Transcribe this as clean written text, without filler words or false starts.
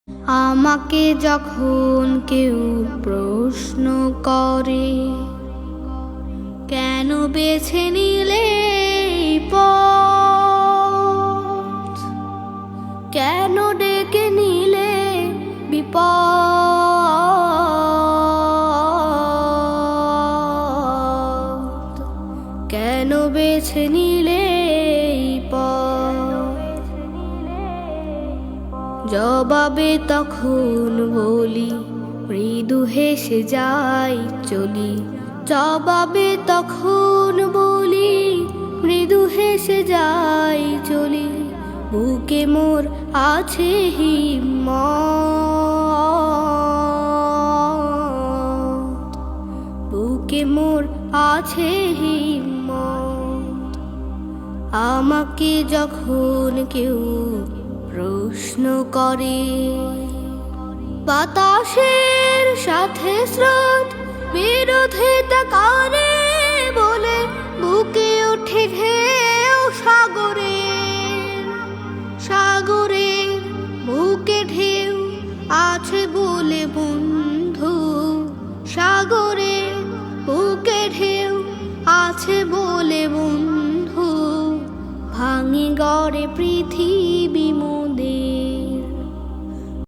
আমাকে যখন কেউ প্রশ্ন করে, কেন বেছে নিলে এই পথ, কেন ডেকে নিলে বিপদ, কেন বেছে নিলে এই পথ, জবাবে তখন বলি মৃদু হেসে যাই চলি। জবাবে তখন বলি মৃদু হেসে যাই চলি। বুকে মোর আছে হিম্মত, বুকে মোর আছে হিম্মত। আমাকে যখন কেউ প্রশ্ন করে, বাতাসের সাথে স্রোত বিরোধিতা করে বলে বুকে ওঠে ঢেউ সাগরের, সাগরের বুকে ঢেউ আছে বলে বন্ধু, সাগরের বুকে ঢেউ আছে বলে বন্ধু। ভাঙে গড়ে পৃথিবী